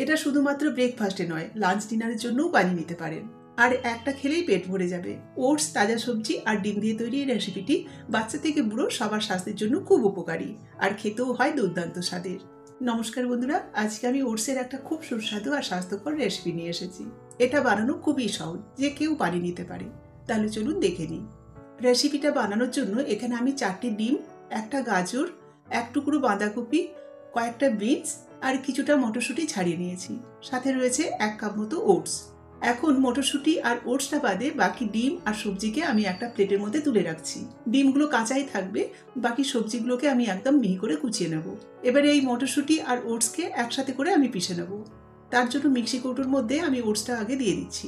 এটা শুধুমাত্র ব্রেকফাস্টে নয়, লাঞ্চ ডিনারের জন্যও বানিয়ে নিতে পারেন। আর একটা খেলেই পেট ভরে যাবে। ওটস, তাজা সবজি আর ডিম দিয়ে তৈরি এই রেসিপিটি বাচ্চা থেকে বুড়ো সবার স্বাস্থ্যের জন্য খুব উপকারী, আর খেতেও হয় দুর্দান্ত স্বাদের। নমস্কার বন্ধুরা, আজকে আমি ওটসের একটা খুব সুস্বাদু আর স্বাস্থ্যকর রেসিপি নিয়ে এসেছি। এটা বানানো খুবই সহজ, যে কেউ বানিয়ে নিতে পারে। তাহলে চলুন দেখে নিই। রেসিপিটা বানানোর জন্য এখানে আমি 4টি ডিম, একটা গাজর, এক টুকরো বাঁধাকপি, কয়েকটা বিনস আর কিছুটা মটরশুঁটি ছাড়িয়ে নিয়েছি। সাথে রয়েছে 1 কাপ মতো ওটস। এখন মটরশুঁটি আর ওটসটা বাদে বাকি ডিম আর সবজিকে আমি একটা প্লেটের মধ্যে তুলে রাখছি। ডিমগুলো কাঁচাই থাকবে, বাকি সবজিগুলোকে আমি একদম মিহি করে কুচিয়ে নেব। এবারে এই মটরশুঁটি আর ওটসকে একসাথে করে আমি পিষে নেব। তার জন্য মিক্সি কৌটোর মধ্যে আমি ওটসটা আগে দিয়ে দিচ্ছি,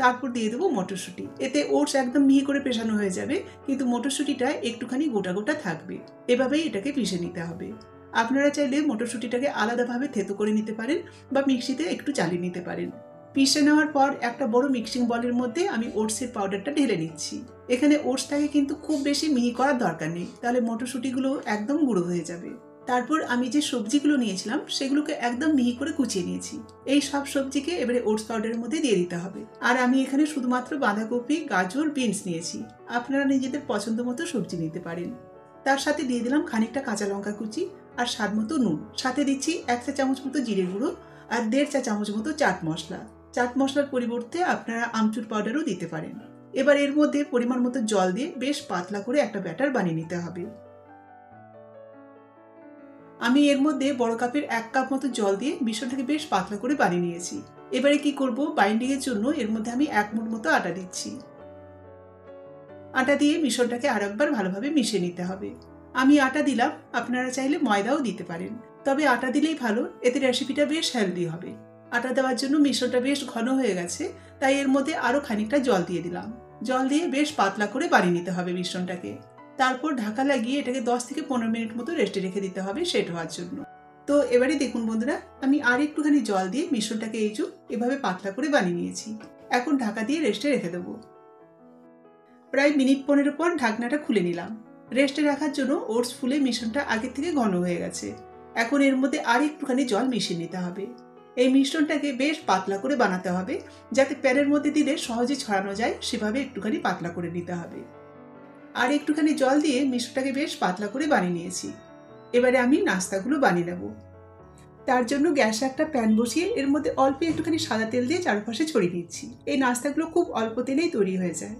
তারপর দিয়ে দেবো মটরশুঁটি। এতে ওটস একদম মিহি করে পেষানো হয়ে যাবে, কিন্তু মটরশুঁটিটা একটুখানি গোটা গোটা থাকবে। এভাবেই এটাকে পিষে নিতে হবে। আপনারা চাইলে মটরশুঁটিটাকে আলাদাভাবে থেতো করে নিতে পারেন বা মিক্সিতে একটু চালিয়ে নিতে পারেন। পিষে নেওয়ার পর একটা বড় মিক্সিং বলের মধ্যে আমি ওটসের পাউডারটা ঢেলে নিচ্ছি। এখানে ওটসটাকে কিন্তু খুব বেশি মিহি করার দরকার নেই, তাহলে মটরশুঁটিগুলো একদম গুঁড়ো হয়ে যাবে। তারপর আমি যে সবজিগুলো নিয়েছিলাম সেগুলোকে একদম মিহি করে কুচিয়ে নিয়েছি। এই সব সবজিকে এবারে ওটস পাউডারের মধ্যে দিয়ে দিতে হবে। আর আমি এখানে শুধুমাত্র বাঁধাকপি, গাজর, বিনস নিয়েছি। আপনারা নিজেদের পছন্দ মতো সবজি নিতে পারেন। তার সাথে দিয়ে দিলাম খানিকটা কাঁচা লঙ্কা কুচি আর স্বাদ মতো নুন। সাথে দিচ্ছি 1 চা চামচ মতো জিরে গুঁড়ো আর 1.5 চা চামচ মতো চাট মশলা। চাট মশলার পরিবর্তে আপনারা আমচুর পাউডারও দিতে পারেন। এবার এর মধ্যে পরিমাণ মতো জল দিয়ে বেশ পাতলা করে একটা ব্যাটার বানিয়ে নিতে হবে। আমি এর মধ্যে বড় কাপের 1 কাপ মতো জল দিয়ে মিশ্রণটাকে বেশ পাতলা করে বানিয়ে নিয়েছি। এবারে কি করব, বাইন্ডিং এর জন্য এর মধ্যে আমি 1 মুঠ মতো আটা দিচ্ছি। আটা দিয়ে মিশ্রণটাকে আরেকবার ভালোভাবে মিশিয়ে নিতে হবে। আমি আটা দিলাম, আপনারা চাইলে ময়দাও দিতে পারেন, তবে আটা দিলেই ভালো, এতে রেসিপিটা বেশ হেলদি হবে। আটা দেওয়ার জন্য মিশ্রণটা বেশ ঘন হয়ে গেছে, তাই এর মধ্যে আরো খানিকটা জল দিয়ে দিলাম। জল দিয়ে বেশ পাতলা করে বানিয়ে নিতে হবে মিশ্রণটাকে। তারপর ঢাকা লাগিয়ে এটাকে 10 থেকে 15 মিনিট মতো রেস্টে রেখে দিতে হবে সেট হওয়ার জন্য। তো এবারে দেখুন বন্ধুরা, আমি আর একটুখানি জল দিয়ে মিশ্রণটাকে এভাবে পাতলা করে বানিয়ে নিয়েছি। এখন ঢাকা দিয়ে রেস্টে রেখে দেবো। প্রায় মিনিট 15 পর ঢাকনাটা খুলে নিলাম। রেস্টে রাখার জন্য ওটস ফুলে মিশ্রণটা আগের থেকে ঘন হয়ে গেছে। এখন এর মধ্যে আর একটুখানি জল মিশিয়ে নিতে হবে। এই মিশ্রণটাকে বেশ পাতলা করে বানাতে হবে, যাতে প্যানের মধ্যে দিলে সহজে ছড়ানো যায়, সেভাবে একটুখানি পাতলা করে নিতে হবে। আর একটুখানি জল দিয়ে মিশ্রণটাকে বেশ পাতলা করে বানিয়ে নিয়েছি। এবারে আমি নাস্তাগুলো বানিয়ে নেব। তার জন্য গ্যাসে একটা প্যান বসিয়ে এর মধ্যে অল্প একটুখানি সাদা তেল দিয়ে চারপাশে ছড়িয়ে দিচ্ছি। এই নাস্তাগুলো খুব অল্প তেলেই তৈরি হয়ে যায়।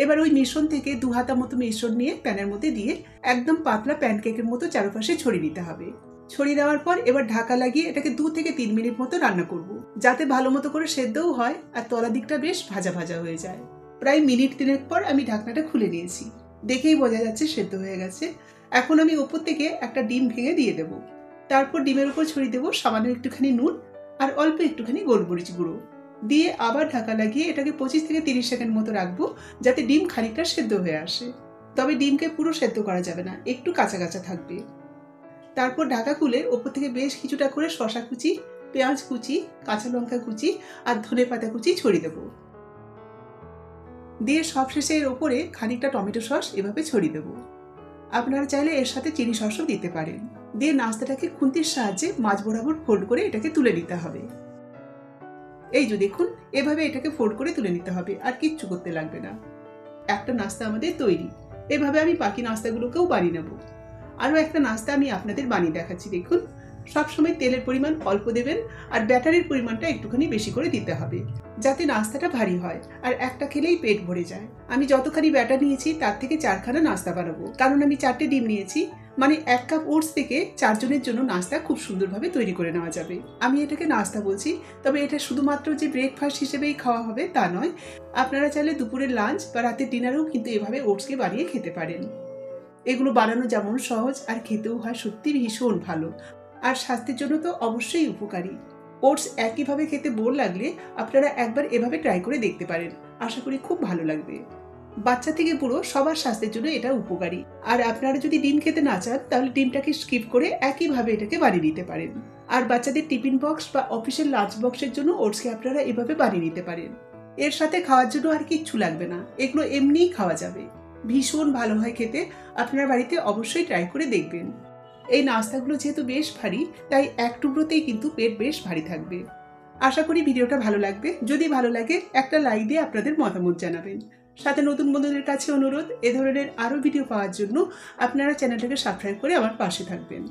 এবার ওই মিশ্রণ থেকে 2 হাতা মতো মিশ্রণ নিয়ে প্যানের মধ্যে দিয়ে একদম পাতলা প্যানকেকের মতো চারপাশে ছড়িয়ে দিতে হবে। ছড়িয়ে দেওয়ার পর এবার ঢাকা লাগিয়ে এটাকে 2 থেকে 3 মিনিট মতো রান্না করব, যাতে ভালো মতো করে সেদ্ধও হয় আর তলা দিকটা বেশ ভাজা ভাজা হয়ে যায়। প্রায় মিনিট 3 পর আমি ঢাকনাটা খুলে নিয়েছি। দেখেই বোঝা যাচ্ছে সেদ্ধ হয়ে গেছে। এখন আমি উপর থেকে একটা ডিম ভেঙে দিয়ে দেব। তারপর ডিমের উপর ছড়িয়ে দেবো সামান্য একটুখানি নুন আর অল্প একটুখানি গোলমরিচ গুঁড়ো দিয়ে আবার ঢাকা লাগিয়ে এটাকে 25 থেকে 30 সেকেন্ড মতো রাখবো, যাতে ডিম খানিকটা সেদ্ধ হয়ে আসে। তবে ডিমকে পুরো সেদ্ধ করা যাবে না, একটু কাঁচা কাঁচা থাকবে। তারপর ঢাকা খুলে ওপর থেকে বেশ কিছুটা করে শসা কুচি, পেঁয়াজ কুচি, কাঁচা লঙ্কা কুচি আর ধনেপাতা কুচি ছড়িয়ে দেবো। দিয়ে সবশেষে এর ওপরে খানিকটা টমেটো সস এভাবে ছড়িয়ে দেবো। আপনারা চাইলে এর সাথে চিলি সসও দিতে পারেন। দিয়ে নাস্তাটাকে খুন্তির সাহায্যে মাঝ বরাবর ফোল্ড করে এটাকে তুলে নিতে হবে। এই যে দেখুন, এভাবে এটাকে ফোল্ড করে তুলে নিতে হবে, আর কিচ্ছু করতে লাগবে না। একটা নাস্তা আমাদের তৈরি। এভাবে আমি বাকি নাস্তাগুলোকেও বানিয়ে নেব। আরও একটা নাস্তা আমি আপনাদের বানিয়ে দেখাচ্ছি। দেখুন, সবসময় তেলের পরিমাণ অল্প দেবেন আর ব্যাটারের পরিমাণটা একটুখানি বেশি করে দিতে হবে, যাতে নাস্তাটা ভারী হয় আর একটা খেলেই পেট ভরে যায়। আমি যতখানি ব্যাটার নিয়েছি তার থেকে 4খানা নাস্তা বানাবো, কারণ আমি 4টে ডিম নিয়েছি, মানে 1 কাপ ওটস থেকে 4 জনের জন্য নাস্তা খুব সুন্দরভাবে তৈরি করে নেওয়া যাবে। আমি এটাকে নাস্তা বলছি, তবে এটা শুধুমাত্র যে ব্রেকফাস্ট হিসেবেই খাওয়া হবে তা নয়। আপনারা চাইলে দুপুরের লাঞ্চ বা রাতের ডিনারেও কিন্তু এভাবে ওটসকে বানিয়ে খেতে পারেন। এগুলো বানানো যেমন সহজ আর খেতেও হয় সত্যি ভীষণ ভালো, আর স্বাস্থ্যের জন্য তো অবশ্যই উপকারী। ওটস একইভাবে খেতে বোর লাগলে আপনারা একবার এভাবে ট্রাই করে দেখতে পারেন, আশা করি খুব ভালো লাগবে। বাচ্চা থেকে বুড়ো সবার স্বাস্থ্যের জন্য এটা উপকারী। আর আপনারা যদি ডিম খেতে না চান, তাহলে ডিমটাকে স্কিপ করে একইভাবে এটাকে বানিয়ে নিতে পারেন। আর বাচ্চাদের টিফিন বক্স বা অফিসের লাঞ্চ বক্সের জন্য ওটসকে আপনারা এভাবে বানিয়ে নিতে পারেন। এর সাথে খাওয়ার জন্য আর কিচ্ছু লাগবে না, এগুলো এমনিই খাওয়া যাবে। ভীষণ ভালো হয় খেতে, আপনার বাড়িতে অবশ্যই ট্রাই করে দেখবেন। এই নাস্তাগুলো যেহেতু বেশ ভারী, তাই এক টুকরোতেই কিন্তু পেট বেশ ভারী থাকবে। আশা করি ভিডিওটা ভালো লাগবে। যদি ভালো লাগে একটা লাইক দিয়ে আপনাদের মতামত জানাবেন। সাথে নতুন বন্ধুদের কাছে অনুরোধ, এ ধরনের আরও ভিডিও পাওয়ার জন্য আপনারা চ্যানেলটাকে সাবস্ক্রাইব করে আমার পাশে থাকবেন।